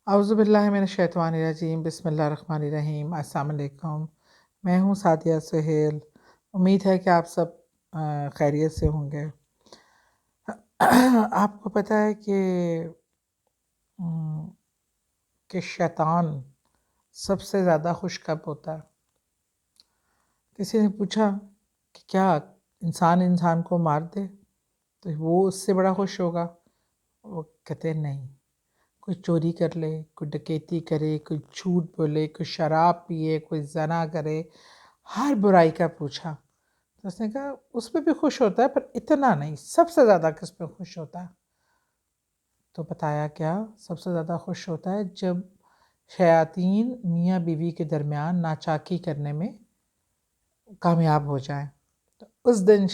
اعوذ باللہ من الشیطان الرجیم، بسم اللہ الرحمن الرحیم۔ السلام علیکم، میں ہوں سعدیہ سہیل۔ امید ہے کہ آپ سب خیریت سے ہوں گے۔ آپ کو پتہ ہے کہ شیطان سب سے زیادہ خوش کب ہوتا ہے؟ کسی نے پوچھا کہ کیا انسان کو مار دے تو وہ اس سے بڑا خوش ہوگا؟ وہ کہتے نہیں، کوئی چوری کر لے، کوئی ڈکیتی کرے، کوئی جھوٹ بولے، کوئی شراب پیے، کوئی زنا کرے، ہر برائی کا پوچھا تو اس نے کہا اس پہ بھی خوش ہوتا ہے، پر اتنا نہیں۔ سب سے زیادہ کس پہ خوش ہوتا ہے؟ تو بتایا کیا سب سے زیادہ خوش ہوتا ہے؟ جب شیاطین میاں بیوی کے درمیان ناچاکی کرنے میں کامیاب ہو جائیں تو اس دن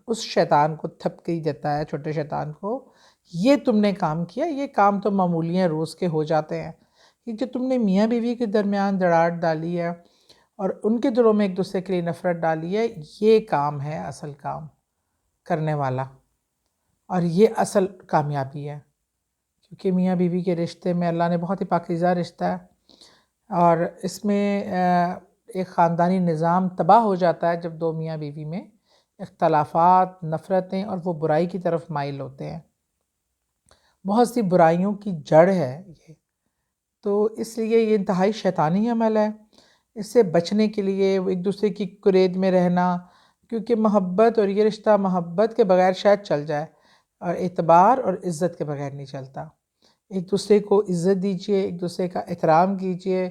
اس شیطان کو تھپکی دیتا ہے، چھوٹے شیطان کو، یہ تم نے کام کیا، یہ کام تو معمولی ہیں، روز کے ہو جاتے ہیں، کہ جو تم نے میاں بیوی کے درمیان دراڑ ڈالی ہے اور ان کے دلوں میں ایک دوسرے کے لیے نفرت ڈالی ہے، یہ کام ہے اصل کام کرنے والا، اور یہ اصل کامیابی ہے۔ کیونکہ میاں بیوی کے رشتے میں اللہ نے بہت ہی پاکیزہ رشتہ ہے، اور اس میں ایک خاندانی نظام تباہ ہو جاتا ہے جب دو میاں بیوی میں اختلافات، نفرتیں اور وہ برائی کی طرف مائل ہوتے ہیں۔ بہت سی برائیوں کی جڑ ہے یہ، تو اس لیے یہ انتہائی شیطانی عمل ہے۔ اس سے بچنے کے لیے ایک دوسرے کی کرید میں رہنا، کیونکہ محبت اور یہ رشتہ محبت کے بغیر شاید چل جائے، اور اعتبار اور عزت کے بغیر نہیں چلتا۔ ایک دوسرے کو عزت دیجیے، ایک دوسرے کا احترام کیجیے،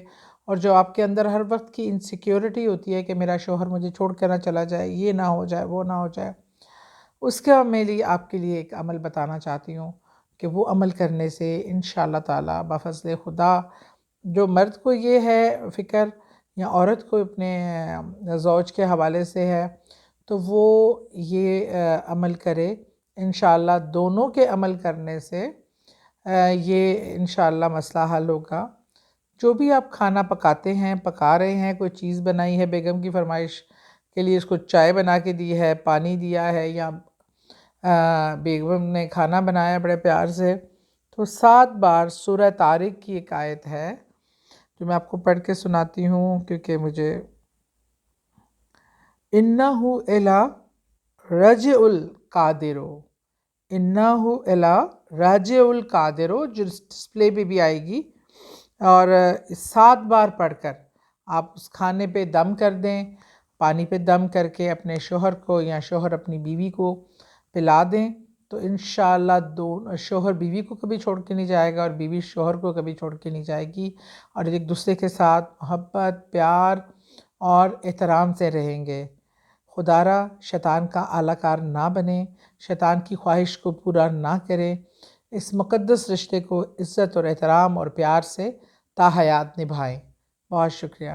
اور جو آپ کے اندر ہر وقت کی انسیکیورٹی ہوتی ہے کہ میرا شوہر مجھے چھوڑ کر نہ چلا جائے، یہ نہ ہو جائے، وہ نہ ہو جائے، اس کا میں لیے آپ کے لیے ایک عمل بتانا چاہتی ہوں کہ وہ عمل کرنے سے انشاءاللہ تعالیٰ بفضل خدا، جو مرد کو یہ ہے فکر یا عورت کو اپنے زوج کے حوالے سے ہے، تو وہ یہ عمل کرے۔ انشاءاللہ دونوں کے عمل کرنے سے یہ انشاءاللہ مسئلہ حل ہوگا۔ جو بھی آپ کھانا پکاتے ہیں، پکا رہے ہیں، کوئی چیز بنائی ہے بیگم کی فرمائش کے لیے، اس کو چائے بنا کے دی ہے، پانی دیا ہے، یا بیگم نے کھانا بنایا بڑے پیار سے، تو 7 بار سورہ طارق کی ایک آیت ہے جو میں آپ کو پڑھ کے سناتی ہوں، کیونکہ مجھے اِنَّهُ إِلَىٰ رَجِعُ الْقَادِرُ، اِنَّهُ إِلَىٰ رَاجِعُ الْقَادِرُ، جو ڈسپلے پہ بھی آئے گی، اور 7 بار پڑھ کر آپ اس کھانے پہ دم کر دیں، پانی پہ دم کر کے اپنے شوہر کو یا شوہر اپنی بیوی کو پلا دیں، تو انشاءاللہ شوہر بیوی کو کبھی چھوڑ کے نہیں جائے گا، اور بیوی شوہر کو کبھی چھوڑ کے نہیں جائے گی، اور ایک دوسرے کے ساتھ محبت، پیار اور احترام سے رہیں گے۔ خدا را شیطان کا اعلی کار نہ بنیں، شیطان کی خواہش کو پورا نہ کریں، اس مقدس رشتے کو عزت اور احترام اور پیار سے تا حیات نبھائیں۔ بہت شکریہ۔